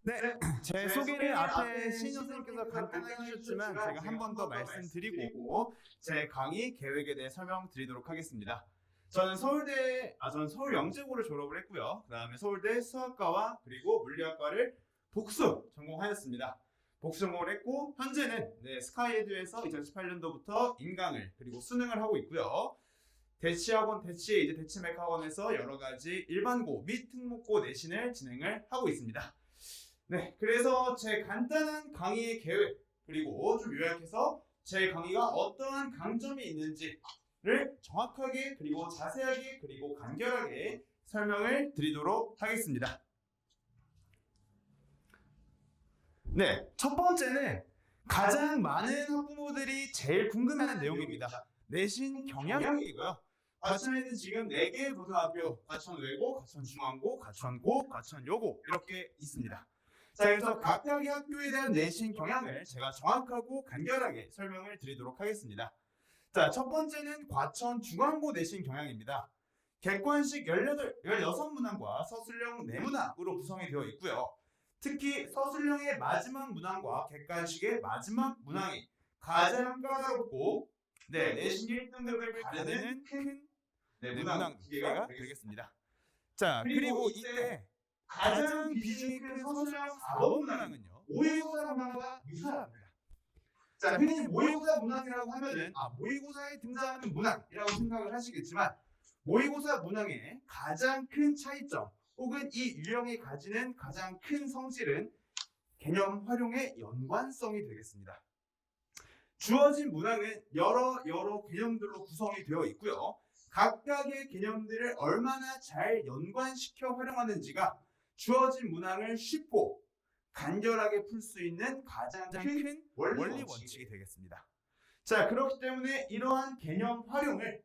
네, 제 소개를 앞에 신인호 선생님께서 간단하게 해주셨지만 제가 한 번 더 말씀드리고 제 강의 계획에 대해 설명드리도록 하겠습니다. 저는 서울영재고를 졸업을 했고요. 그 다음에 서울대 수학과와 그리고 물리학과를 복수 전공하였습니다. 복수 전공을 했고 현재는 스카이에듀에서 2018년도부터 인강을 그리고 수능을 하고 있고요. 대치학원, 대치맥학원에서 여러 가지 일반고 및 특목고 내신을 진행을 하고 있습니다. 네, 그래서 제 간단한 강의의 계획 그리고 좀 요약해서 제 강의가 어떠한 강점이 있는지를 정확하게 그리고 자세하게 그리고 간결하게 설명을 드리도록 하겠습니다. 네, 첫 번째는 가장 많은 학부모들이 제일 궁금해하는 내용입니다. 내신 경향이고요. 과천에는 지금 4개의 고등학교, 과천외고, 과천중앙고, 과천고, 과천여고 이렇게 있습니다. 자, 그래서 각각의 학교에 대한 내신 경향을 제가 정확하고 간결하게 설명을 드리도록 하겠습니다. 자, 첫 번째는 과천중앙고 내신 경향입니다. 객관식 16문항과 서술형 4문항으로 구성이 되어 있고요. 특히 서술형의 마지막 문항과 객관식의 마지막 문항이 가장 까다롭고 내신 1등급을 가르는 큰 문항 두 개가 되겠습니다. 자, 그리고 이때 가장 비중이 큰 서술형 4번 문항은요, 모의고사 문항과 유사합니다. 자, 흔히 모의고사 문항이라고 하면은 모의고사에 등장하는 문항이라고 생각을 하시겠지만 모의고사 문항의 가장 큰 차이점 혹은 이 유형이 가지는 가장 큰 성질은 개념 활용의 연관성이 되겠습니다. 주어진 문항은 여러 개념들로 구성이 되어 있고요. 각각의 개념들을 얼마나 잘 연관시켜 활용하는지가 주어진 문항을 쉽고 간결하게 풀 수 있는 가장 큰 원리 원칙이 되겠습니다. 자, 그렇기 때문에 이러한 개념 활용을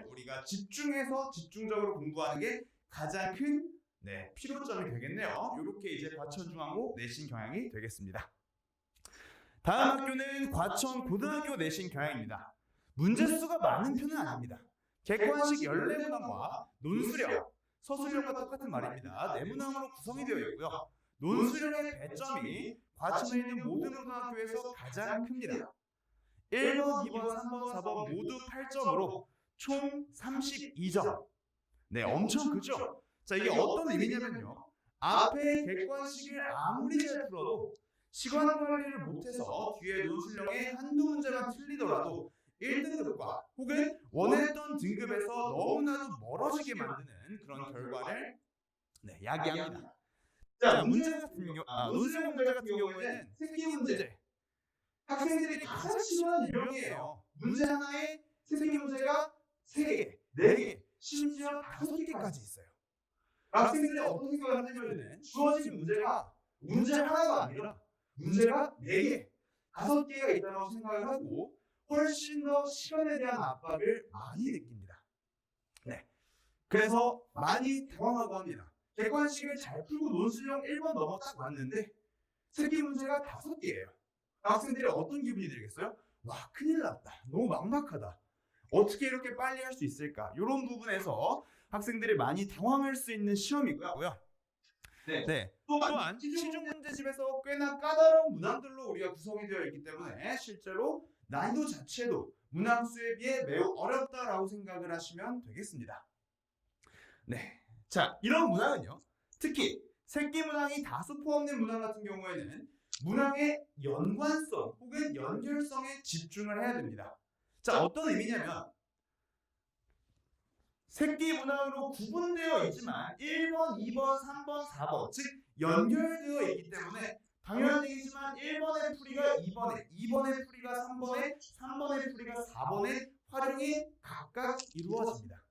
우리가 집중적으로 공부하는 게 가장 큰 필요점이 되겠네요. 이렇게 이제 과천중앙고 내신 경향이 되겠습니다. 다음 학교는 과천고등학교 내신 경향입니다. 문제수가 많은 편은 아닙니다. 객관식 14문항과 논술형, 서술형과 똑같은 말입니다. 4문항으로 구성이 되어 있고요. 논술형의 배점이 과천에 있는 모든 고등학교에서 가장 큽니다. 1번, 2번, 3번, 4번 모두 8점으로 총 32점. 네, 엄청 크죠? 자, 이게 어떤 의미냐면요. 앞에 객관식을 아무리 잘 풀어도 시간 관리를 못해서 뒤에 논술형의 한두 문제만 틀리더라도 1등급과 혹은 원했던 등급에서 너무나도 멀어지게 만드는 그런 결과를 야기합니다. 자, 논술형 문제 같은 경우에는 새끼 문제. 학생들이 가장 싫어하는 유형이에요. 문제 하나에 새끼 문제가 3개, 4개, 심지어 5개까지 있어요. 학생들이 어떤 생각을 하냐면 주어진 문제가 문제 하나가 아니라 문제가 4개, 5개가 있다고 생각을 하고 훨씬 더 시간에 대한 압박을 많이 느낍니다. 네, 그래서 많이 당황하고 합니다. 객관식을 잘 풀고 논술형 1번 넘어 딱 왔는데 새끼 문제가 5개예요. 학생들이 어떤 기분이 들겠어요? 와, 큰일 났다. 너무 막막하다. 어떻게 이렇게 빨리 할 수 있을까? 이런 부분에서 학생들이 많이 당황할 수 있는 시험이고요. 또한 시중 문제집에서 꽤나 까다로운 문항들로 우리가 구성이 되어 있기 때문에 실제로 난이도 자체도 문항수에 비해 매우 어렵다라고 생각을 하시면 되겠습니다. 자, 이런 문항은요, 특히 새끼 문항이 다수 포함된 문항 같은 경우에는 문항의 연관성 혹은 연결성에 집중을 해야 됩니다. 자, 어떤 의미냐면 새끼 문항으로 구분되어 있지만 1번, 2번, 3번, 4번 즉 연결되어 있기 때문에 당연한 얘기지만 1번의 풀이가 2번에, 2번의 풀이가 3번에, 3번의 풀이가 4번에 활용이 각각 이루어집니다.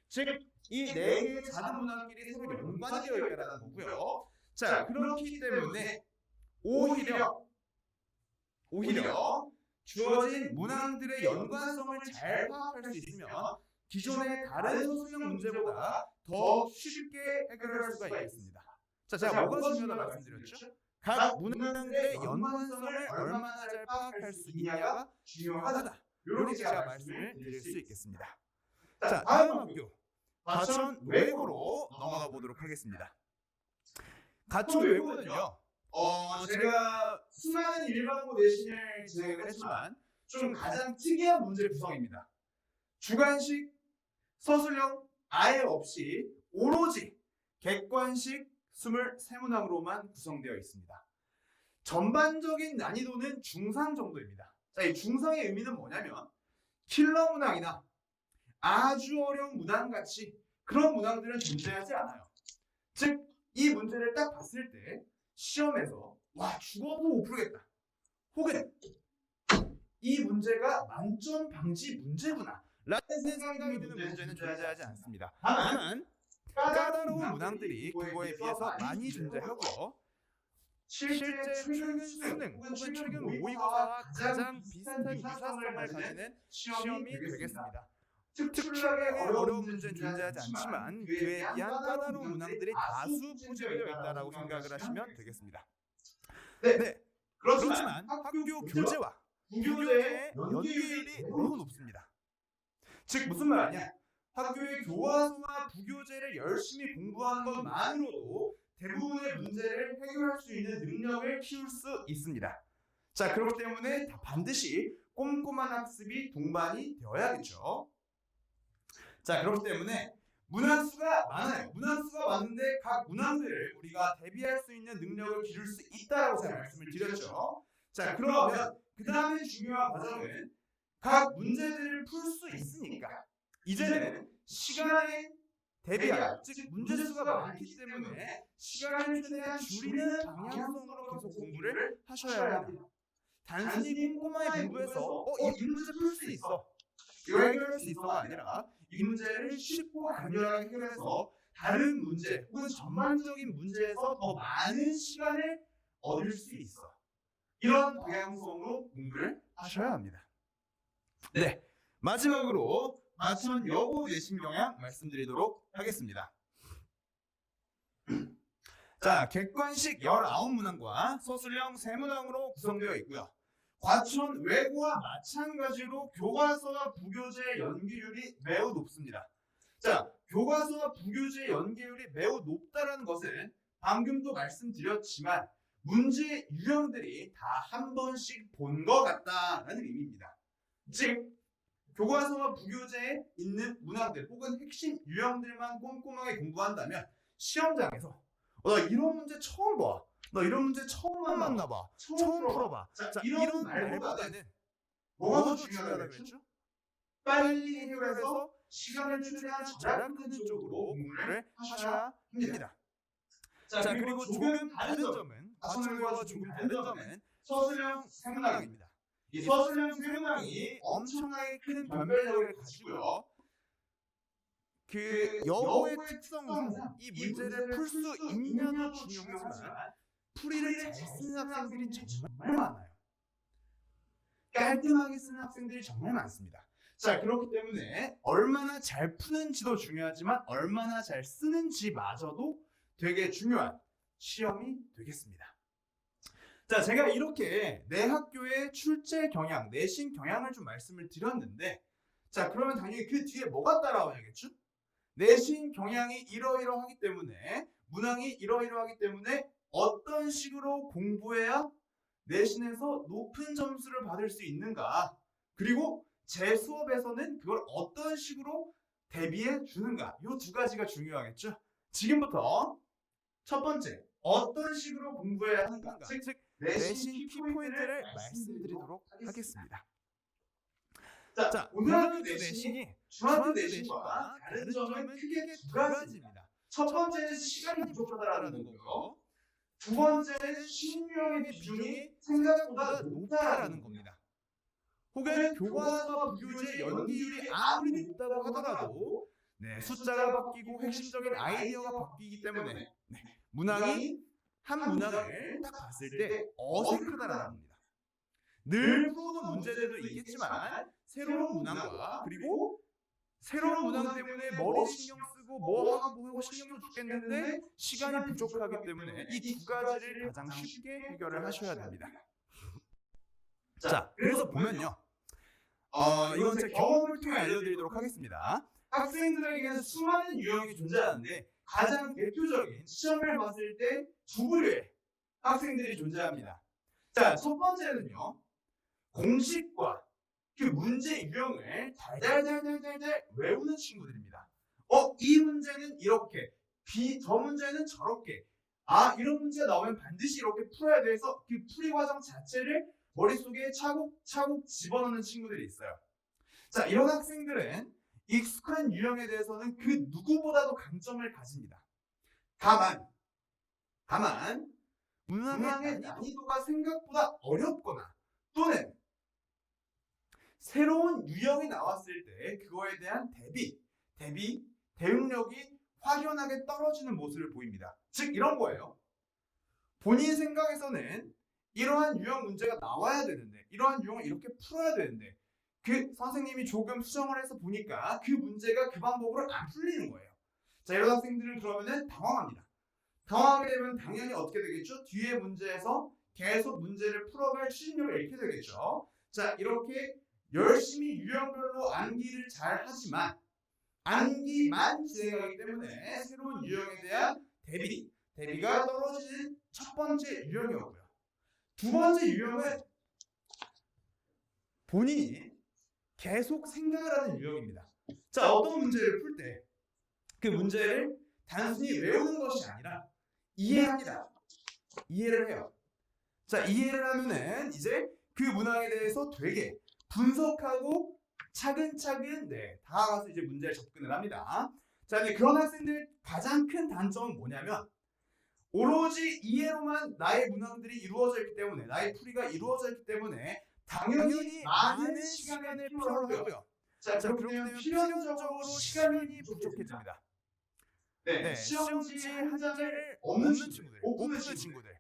즉 이 4개의 작은 문항끼리 서로 연관이 되어 있다는 거고요. 자, 그렇기 때문에 오히려 주어진 문항들의 연관성을 잘 파악할 수 있으면 기존의 다른 서술형 문제보다 더 쉽게 해결할 수가 있겠습니다. 자, 제가 뭐가 중요하다고 말씀드렸죠? 각 문항들의 연관성을 얼마나 잘 파악할 수 있냐가 중요하다. 이렇게 제가 말씀을 드릴 수 있겠습니다. 자, 다음 학교 과천외고로 넘어가 보도록 하겠습니다. 과천 외고는요. 제가 수많은 일반고 내신을 진행을 했지만 좀 가장 특이한 문제 구성입니다. 주관식, 서술형 아예 없이 오로지 객관식 23문항으로만 구성되어 있습니다. 전반적인 난이도는 중상 정도입니다. 자, 이 중상의 의미는 뭐냐면 킬러 문항이나 아주 어려운 문항 같이 그런 문항들은 존재하지 않아요. 즉, 이 문제를 딱 봤을 때 시험에서 와, 죽어도 못 풀겠다. 혹은 이 문제가 만점 방지 문제구나 라는 생각이 드는 문제는 존재하지 않습니다. 다만 까다로운 문항들이 그거에 비해서 많이 존재하고요. 실제 최근 수능 혹은 최근 모의고사와 가장 비슷한 유사성을 가지는 시험이 되겠습니다. 특출나게 어려운 문제는 존재하지 않지만 그에 비한 까다로운 문항들이 다수 포집되어 있다고 생각을 하시면 되겠습니다. 네. 그렇지만 학교 교재와 부교재의 연계율이 매우 높습니다. 즉 무슨 말이냐? 학교의 교과서와 부교재를 열심히 공부한 것만으로도 대부분의 문제를 해결할 수 있는 능력을 키울 수 있습니다. 자, 그렇기 때문에 반드시 꼼꼼한 학습이 동반이 되어야겠죠. 자, 그렇기 때문에 문항수가 많아요. 문항수가 많은데 각 문항들을 우리가 대비할 수 있는 능력을 기를 수 있다고 제가 말씀을 드렸죠. 자, 그러면 그 다음에 중요한 과정은 각 문제들을 풀 수 있으니까 이제는 시간에 대비할, 즉 문제수가 많기 때문에 시간을 최대한 줄이는 방향성으로 계속 공부를 하셔야 합니다. 단순히 꼼꼼하게 공부해서 이 문제 풀 수 있어, 이거 해결할 수 있어가 아니라 이 문제를 쉽고 간결하게 해결해서 다른 문제 혹은 전반적인 문제에서 더 많은 시간을 얻을 수 있어. 이런 방향성으로 공부를 하셔야 합니다. 네, 마지막으로 과천 여고 내신 경향 말씀드리도록 하겠습니다. 자, 객관식 19문항과 서술형 3문항으로 구성되어 있고요. 과천 외고와 마찬가지로 교과서와 부교재의 연계율이 매우 높습니다. 자, 교과서와 부교재의 연계율이 매우 높다는 것은 방금도 말씀드렸지만 문제 유형들이 다 한 번씩 본 것 같다라는 의미입니다. 즉, 교과서와 부교재에 있는 문항들 혹은 핵심 유형들만 꼼꼼하게 공부한다면 시험장에서 나 이런 문제 처음 봐, 나 이런 문제 처음 만나봐, 처음 풀어봐. 자, 이런 말보다는 뭐가 더 중요하다고 그랬죠? 빨리 해결해서 시간을 최대한 절약하는 쪽으로 공부를 하셔야 합니다. 자, 그리고 조금 다른 점은 과천외고와 조금 다른 점은 서술형 3문항입니다. 이 서술형 3문항이 엄청나게 큰 변별력을 가지고요. 그 여고의 특성상 이 문제를 풀 수 있느냐도 중요하지만 풀이를 잘 쓰는 학생들이 정말 많아요. 깔끔하게 쓰는 학생들이 정말 많습니다. 자, 그렇기 때문에 얼마나 잘 푸는지도 중요하지만 얼마나 잘 쓰는지마저도 되게 중요한 시험이 되겠습니다. 자, 제가 이렇게 내 학교의 출제 경향, 내신 경향을 좀 말씀을 드렸는데, 자, 그러면 당연히 그 뒤에 뭐가 따라와야겠죠? 내신 경향이 이러이러하기 때문에, 문항이 이러이러하기 때문에 어떤 식으로 공부해야 내신에서 높은 점수를 받을 수 있는가? 그리고 제 수업에서는 그걸 어떤 식으로 대비해 주는가? 이 두 가지가 중요하겠죠? 지금부터 첫 번째, 어떤 식으로 공부해야 하는가? 즉, 내신 키포인트를 말씀드리도록 하겠습니다. 자, 고등학교 내신이 중학교 내신과 다른 점은 크게 두 가지입니다. 첫 번째는 시간이 부족하다는 거고요. 두 번째는 신유형의 비중이 생각보다 높다라는 겁니다. 혹은 교과서와 부교재 연계율이 아무리 높다고 하더라도 숫자가 바뀌고 핵심적인 아이디어가 바뀌기 때문에 한 문항을 딱 봤을 때 어색하다라는 겁니다. 늘 풀어오는 문제들도 있겠지만 새로운 문항과 그리고 새로운 문항 때문에 머리 신경 쓰고 뭐 하고 신경도 죽겠는데 시간이 부족하기 때문에 이 두 가지를 가장 쉽게 해결을 하셔야 됩니다. 자, 그래서 보면요. 이건 제 경험을 통해 알려드리도록 하겠습니다. 학생들에게는 수많은 유형이 존재하는데 가장 대표적인 시험을 봤을 때 두 부류의 학생들이 존재합니다. 자, 첫 번째는요. 공식과 그 문제 유형을 달달달달달달 외우는 친구들입니다. 이 문제는 이렇게, 저 문제는 저렇게. 이런 문제 나오면 반드시 이렇게 풀어야 돼서 그 풀이 과정 자체를 머릿속에 차곡차곡 집어넣는 친구들이 있어요. 자, 이런 학생들은 익숙한 유형에 대해서는 그 누구보다도 강점을 가집니다. 다만 문항의 난이도가 생각보다 어렵거나 또는 새로운 유형이 나왔을 때 그거에 대한 대응력이 확연하게 떨어지는 모습을 보입니다. 즉 이런 거예요. 본인 생각에서는 이러한 유형 문제가 나와야 되는데 이러한 유형을 이렇게 풀어야 되는데 그 선생님이 조금 수정을 해서 보니까 그 문제가 그 방법으로 안 풀리는 거예요. 자, 이런 학생들은 그러면은 당황합니다. 당황하게 되면 당연히 어떻게 되겠죠? 뒤에 문제에서 계속 문제를 풀어갈 추진력을 잃게 되겠죠. 자, 이렇게 열심히 유형별로 암기를 잘 하지만 암기만 진행하기 때문에 새로운 유형에 대한 대비가 떨어지는 첫 번째 유형이었고요. 두 번째 유형은 본인이 계속 생각을 하는 유형입니다. 자, 어떤 문제를 풀 때 그 문제를 단순히 외우는 것이 아니라 이해합니다. 이해를 해요. 자, 이해를 하면은 이제 그 문항에 대해서 되게 분석하고 차근차근 다가가서 이제 문제에 접근을 합니다. 자, 근데 그런 학생들 가장 큰 단점은 뭐냐면 오로지 이해로만 나의 문항들이 이루어져 있기 때문에 나의 풀이가 이루어져 있기 때문에 당연히 많은 시간을 필요로 하고요. 자, 그렇게 되면 필연적으로 시간이 부족해집니다. 시험지 한 장을 없는 친구들, 못 푸는 친구들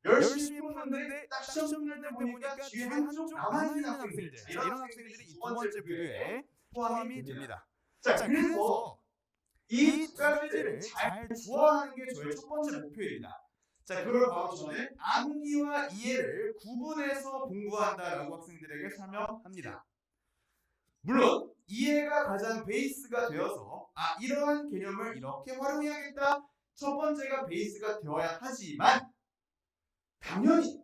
열심히 푸는데 딱 시험 날 때 보니까 뒤에 한쪽 남아있는 학생들, 이런 학생들이 이 두 번째 부류에 포함이 됩니다. 자, 그래서 이 두 가지를 잘 조화하는 게 저의 첫 번째 목표입니다. 자, 그걸 바로 저는 암기와 이해를 구분해서 공부한다라고 학생들에게 설명합니다. 물론 이해가 가장 베이스가 되어서 이러한 개념을 이렇게 활용해야겠다. 첫 번째가 베이스가 되어야 하지만 당연히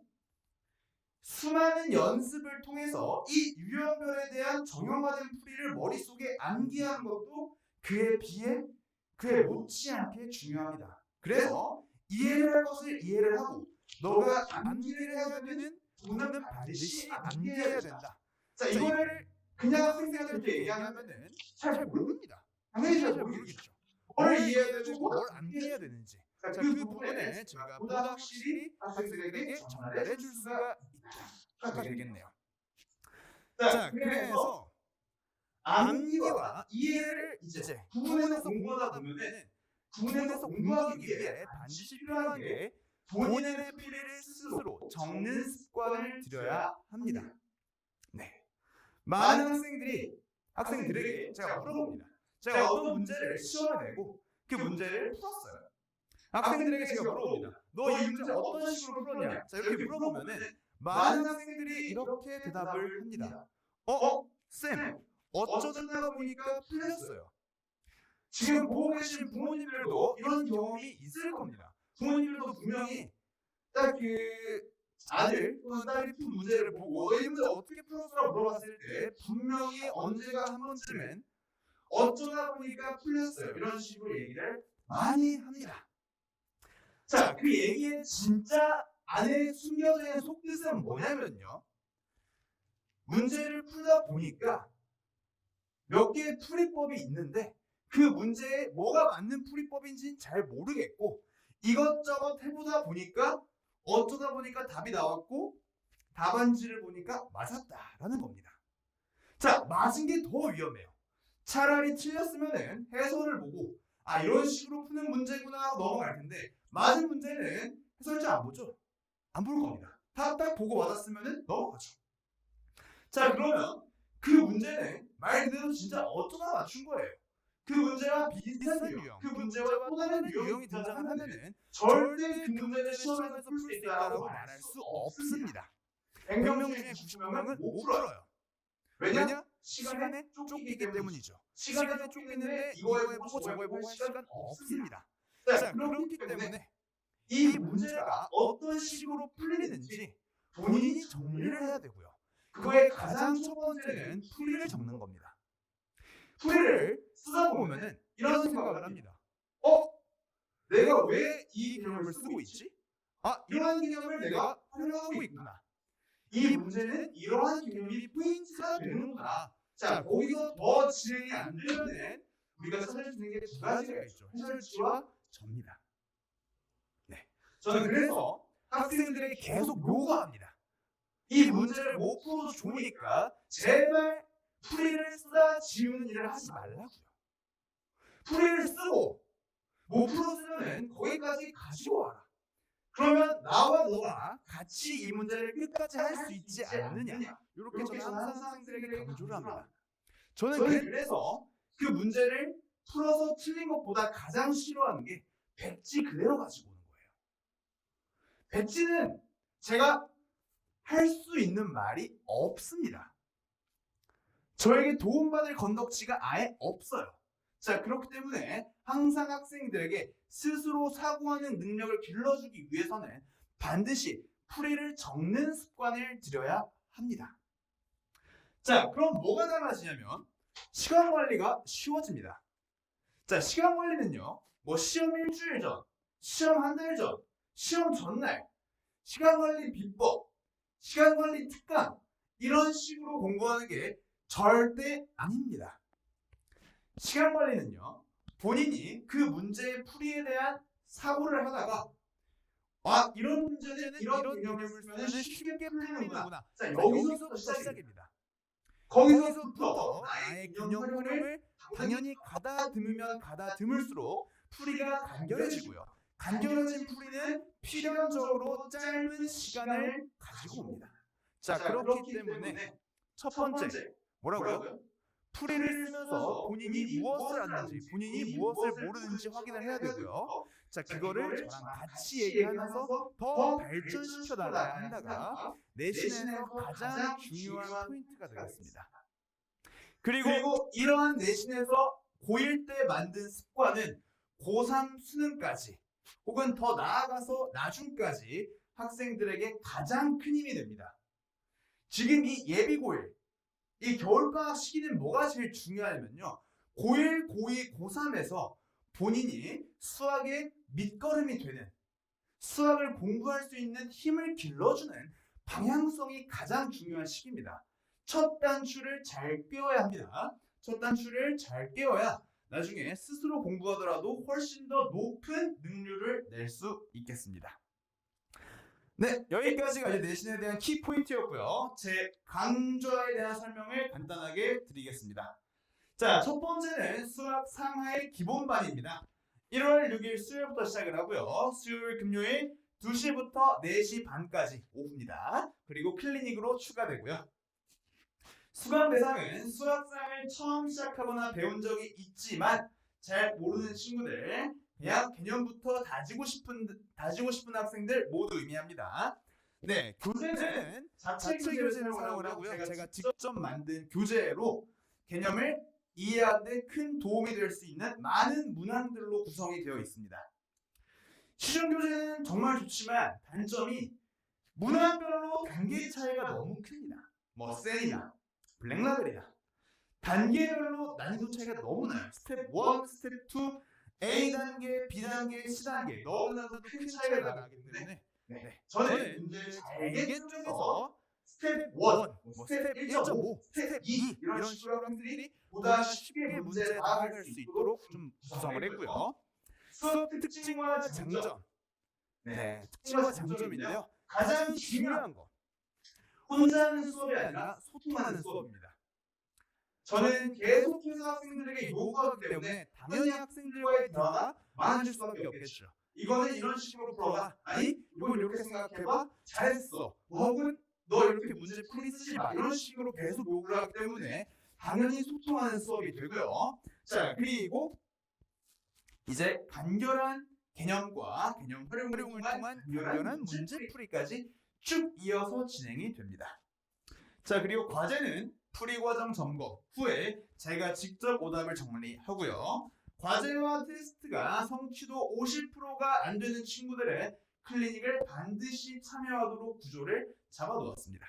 수많은 연습을 통해서 이 유형별에 대한 정형화된 풀이를 머릿속에 암기하는 것도 그에 못지않게 중요합니다. 그래서 이해를 할 것을 이해를 하고 너가 암기를 해야 되는 부분은 반드시 암기해야 된다. 자, 이거를 그냥 학생들한테 얘기하면은 잘 모릅니다. 당연히 잘 모르겠죠. 뭘 이해해야 되고 뭘 암기해야 되는지. 자, 그 부분을 제가 보다 확실히 학생들에게 전달해 줄 수가 있다가 되겠네요. 자, 그래서 암기와 이해를 이제 구분해서 공부하다 보면은 구분해서 공부하기 위해 반드시 필요한 게 본인의 풀이를 스스로 적는 습관을 들여야 합니다. 많은 학생들에게 제가 물어봅니다. 제가 어떤 문제를 시험에 내고 그 문제를 풀었어요. 학생들에게 제가 물어봅니다. 너 이 문제 어떤 식으로 풀었냐? 자, 이렇게 물어보면은 많은 학생들이 이렇게 대답을 합니다. 쌤, 어쩌다 보니까 풀렸어요. 지금 보고 계신 부모님들도 이런 경험이 있을 겁니다. 부모님들도 분명히 딱 그 아들 또는 딸이 푼 문제를 보고 이 문제 어떻게 풀었어라고 물어봤을 때 분명히 언제가 한 번쯤은 어쩌다 보니까 풀렸어요. 이런 식으로 얘기를 많이 합니다. 자, 그 얘기의 진짜 안에 숨겨져 있는 속뜻은 뭐냐면요. 문제를 풀다 보니까 몇 개의 풀이법이 있는데 그 문제에 뭐가 맞는 풀이법인지는 잘 모르겠고 이것저것 해보다 보니까 어쩌다 보니까 답이 나왔고 답안지를 보니까 맞았다라는 겁니다. 자, 맞은 게 더 위험해요. 차라리 틀렸으면은 해설을 보고 이런 식으로 푸는 문제구나 하고 넘어갈 텐데 맞은 문제는 해설지 안 보죠. 안 볼 겁니다. 딱 보고 맞았으면은 넘어가죠. 자, 그러면 그 문제는 말 그대로 진짜 어쩌다 맞춘 거예요. 그 문제와 비슷한 유형, 그 문제와 또 다른 유형이 등장하면은 절대 그 문제를 시험에서 풀 수 있다라고 말할 수 없습니다. 100명 중에 90명은 못 풀어요. 왜냐? 시간에 쫓기기 때문이죠. 시간에 쫓기는데 이거 해보고 저거 해보고 할 시간 없습니다. 자, 그렇기 때문에 이 문제가 어떤 식으로 풀리는지 본인이 정리를 해야 되고요. 그거의 가장 첫 번째는 풀이를 적는 겁니다. 풀이를 쓰다 보면은 이런 생각을 합니다. 내가 왜 이 개념을 쓰고 있지? 이러한 개념을 내가 활용하고 있구나. 이 문제는 이러한 개념이 포인트가 되는구나. 자, 거기서 더 진행이 안 되면은 우리가 찾을 수 있는 게 두 가지가 있죠. 해설지와 접니다. 네, 저는 그래서 학생들에게 계속 요구합니다. 이 문제를 못 풀어도 좋으니까 제발 풀이를 쓰다 지우는 일을 하지 말라고요. 풀이를 쓰고 못 풀었으면 거기까지 가지고 와라. 그러면 나와 너가 같이 이 문제를 끝까지 할 수 있지 않느냐. 이렇게 저는 항상 학생들에게 강조를 합니다. 저는 그래서 그 문제를 풀어서 틀린 것보다 가장 싫어하는 게 백지 그대로 가지고 오는 거예요. 백지는 제가 할 수 있는 말이 없습니다. 저에게 도움받을 건덕지가 아예 없어요. 자, 그렇기 때문에 항상 학생들에게 스스로 사고하는 능력을 길러주기 위해서는 반드시 풀이를 적는 습관을 들여야 합니다. 자, 그럼 뭐가 달라지냐면 시간 관리가 쉬워집니다. 자, 시간 관리는요, 뭐 시험 일주일 전, 시험 한 달 전, 시험 전날, 시간 관리 비법, 시간 관리 특강, 이런 식으로 공부하는 게 절대 아닙니다. 시간 관리는요, 본인이 그 문제의 풀이에 대한 사고를 하다가 이런 문제는 이런 개념을 쓰면 쉽게 풀리는구나. 자, 여기서부터 시작입니다. 거기서부터 나의 개념 활용을 당연히 가다듬으면 가다듬을수록 풀이가 간결해지고요. 간결해진 풀이는 필연적으로 짧은 시간을 가지고 옵니다. 자, 그렇기 때문에 첫 번째, 뭐라고요? 풀이를 쓰면서 본인이 무엇을 아는지, 본인이 무엇을 모르는지 확인을 해야 되고요. 자, 그거를 저랑 같이 얘기하면서 더 발전시켜 나가야 한다가 내신에서 가장 중요한 포인트가 되겠습니다. 그리고 이러한 내신에서 고1 때 만든 습관은 고3 수능까지 혹은 더 나아가서 나중까지 학생들에게 가장 큰 힘이 됩니다. 지금 이 예비 고1, 이 겨울방학 시기는 뭐가 제일 중요하냐면요, 고1, 고2, 고3에서 본인이 수학의 밑거름이 되는, 수학을 공부할 수 있는 힘을 길러주는 방향성이 가장 중요한 시기입니다. 첫 단추를 잘 꿰어야 합니다. 첫 단추를 잘 꿰어야 나중에 스스로 공부하더라도 훨씬 더 높은 능률을 낼 수 있겠습니다. 네, 여기까지가 이제 내신에 대한 키포인트였고요. 제 강좌에 대한 설명을 간단하게 드리겠습니다. 자, 첫 번째는 수학 상하의 기본반입니다. 1월 6일 수요일부터 시작을 하고요. 수요일, 금요일 2시부터 4시 반까지 오후입니다. 그리고 클리닉으로 추가되고요. 수강 대상은 수학상을 처음 시작하거나 배운 적이 있지만 잘 모르는 친구들, 그냥 개념부터 다지고 싶은 학생들 모두 의미합니다. 네, 교재는 자체 교재를 사용을 하고요. 제가 직접 만든 교재로 개념을 이해하는 데 큰 도움이 될 수 있는 많은 문항들로 구성이 되어 있습니다. 시중 교재는 정말 좋지만 단점이 문항별로 단계 차이가 너무 큽니다. 뭐 센이나 블랙라벨이나 단계별로 난이도 차이가 너무 나요. 스텝 1, 스텝 2, A단계, B단계, C단계 너무나도 큰 차이가 나기 때문에 저는 문제를 잘게 쪼개서 스텝 1, 뭐 스텝 1.5, 스텝 2 이런 식으로 학생들이 보다 쉽게 문제에 다가갈 수 있도록 좀 구성을 했고요. 수업 특징과 장점, 특징과 장점인데요. 가장 중요한 거, 혼자 하는 수업이 아니라 소통하는 수업입니다. 저는 계속해서 학생들에게 요구하기 때문에 당연히 학생들과의 대화가 많아질 수밖에 없겠죠. 이거는 이런 식으로 풀어봐. 아니, 이건 이렇게 생각해봐. 잘했어. 혹은 너 이렇게 문제 풀이 쓰지 마. 이런 식으로 계속 요구를 하기 때문에 당연히 소통하는 수업이 되고요. 자, 그리고 이제 간결한 개념과 개념 활용을 통한 간결한 문제 풀이까지 쭉 이어서 진행이 됩니다. 자, 그리고 과제는 풀이 과정 점검 후에 제가 직접 오답을 정리하고요. 과제와 테스트가 성취도 50%가 안 되는 친구들은 클리닉을 반드시 참여하도록 구조를 잡아놓았습니다.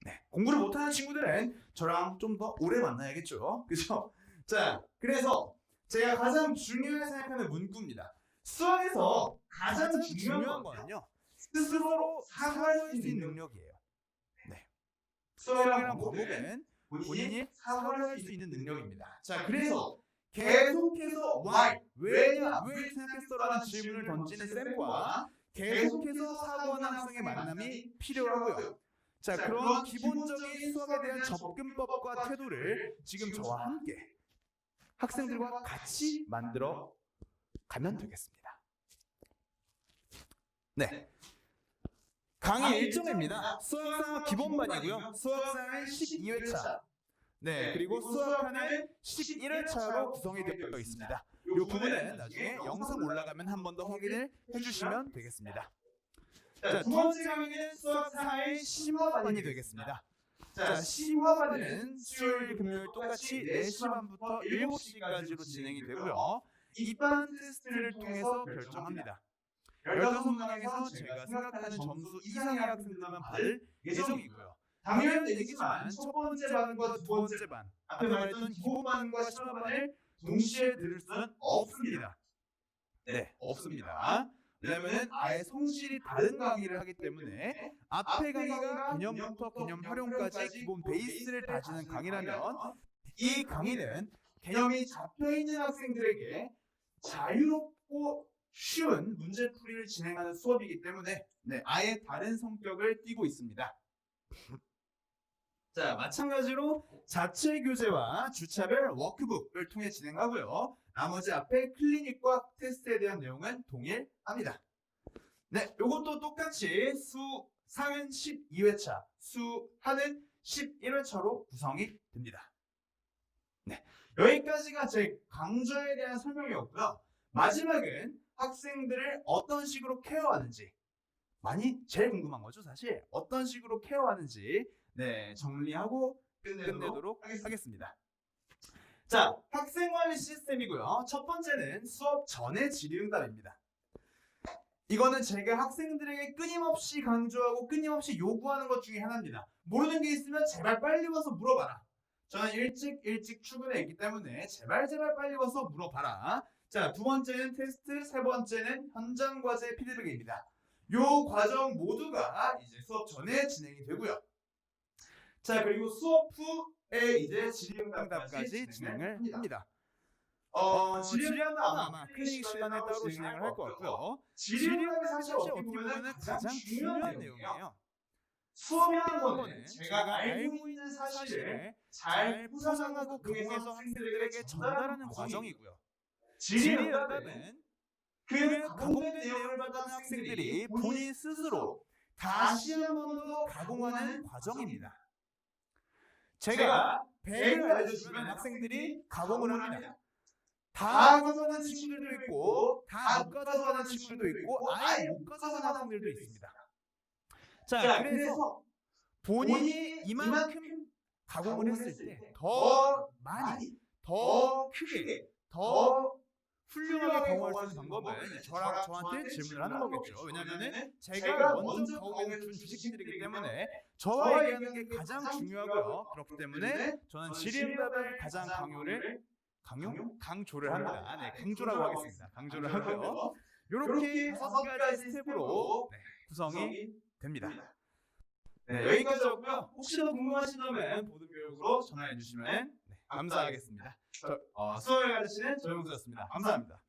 네, 공부를 못하는 친구들은 저랑 좀 더 오래 만나야겠죠. 그죠? 자, 그래서 제가 가장 중요하게 생각하는 문구입니다. 수학에서 가장 중요한 거는요, 스스로 사고할 수 있는 능력이에요. 네. 수학이란 과목은 본인이 사고할 수 있는 능력입니다. 자, 그래서 계속해서 why, 왜냐, 왜 생각했어라는 질문을 던지는 쌤과 계속해서 사고하는 학생의 만남이 필요하고요. 자, 그런 기본적인 수학에 대한 접근법과 태도를 지금 저와 함께 학생들과 같이 만들어 가면 되겠습니다. 네. 강의 일정입니다. 수학상 기본반이고요. 수학상은 12회차. 네, 그리고 수학하는 11회차로 구성이 되어 있습니다. 이 부분은 나중에 영상 올라가면 한 번 더 확인을 해주시면 되겠습니다. 자, 두 번째 강의는 수학사의 심화반이 되겠습니다. 자, 심화반은 수요일, 금요일 똑같이 4시 반부터 7시까지로 진행이 되고요. 입반 테스트를 통해서 결정합니다. 15문항에서 제가 생각하는 점수 이상의 학생들만 받을 예정이고요. 당연히 얘기지만 첫 번째 반과 두 번째 반, 앞에 말했던 기본반과 심화반을 동시에 들을 수는 없습니다. 네, 없습니다. 왜냐면 아예 성질이 다른 강의를 하기 때문에 앞에 강의가 개념부터 개념 활용까지 기본 베이스를 다지는 강의라면 이 강의는 개념이 잡혀있는 학생들에게 자유롭고 쉬운 문제풀이를 진행하는 수업이기 때문에 네, 아예 다른 성격을 띠고 있습니다. 자, 마찬가지로 자체 교재와 주차별 워크북을 통해 진행하고요. 나머지 앞에 클리닉과 테스트에 대한 내용은 동일합니다. 네, 이것도 똑같이 수상은 12회차, 수하는 11회차로 구성이 됩니다. 네, 여기까지가 제 강좌에 대한 설명이었고요. 마지막은 학생들을 어떤 식으로 케어하는지, 많이 제일 궁금한 거죠, 사실. 어떤 식으로 케어하는지 네, 정리하고 끝내도록 하겠습니다. 자, 학생관리 시스템이고요. 첫 번째는 수업 전의 질의응답입니다. 이거는 제가 학생들에게 끊임없이 강조하고 끊임없이 요구하는 것 중에 하나입니다. 모르는 게 있으면 제발 빨리 와서 물어봐라. 저는 일찍 출근해 있기 때문에 제발 빨리 와서 물어봐라. 자, 두 번째는 테스트, 세 번째는 현장 과제 피드백입니다. 요 과정 모두가 이제 수업 전에 진행이 되고요. 자, 그리고 수업 후에 이제 질의응답까지 진행을 합니다. 질의응답은 아마 클리닉 시간에 따로 진행을 할 것 같고요. 질의응답이 사실 어떻게 보면 가장 중요한 내용이에요. 수업이라는 거는 제가 알고 있는 사실을 잘 포장하고 그중에서 학생들에게 전달하는 과정이고요. 질의응답은 그 가공된 내용을 받은 학생들이 본인 스스로 다시 한 번 더 가공하는 과정입니다. 제가 100을 알려주면 학생들이 가공을 합니다. 다 가져가는 친구들도 있고 다 못 가져가는 친구들도 있고 아예 못 가져가는 학생들도 있습니다. 자, 그래서 본인이 이만큼 가공을 했을 때 더 많이, 더 크게, 더 훌륭하게 가공할 수 있는 방법은 저한테 질문을 하는 거겠죠. 왜냐하면 제가 먼저 가공해 준 주식들이기 때문에 저와 얘기하는 게 가장 중요하고요. 그렇기 때문에 저는 질의응답을 가장 강조를 합니다. 네, 강조라고 하겠습니다. 강조를 하고요. 이렇게 5가지 스텝으로 구성이 됩니다. 네, 여기까지였고요. 혹시 더 궁금하신 점은 보드교육으로 전화해 주시면 감사하겠습니다. 수업을 가르치는 조영수였습니다. 감사합니다.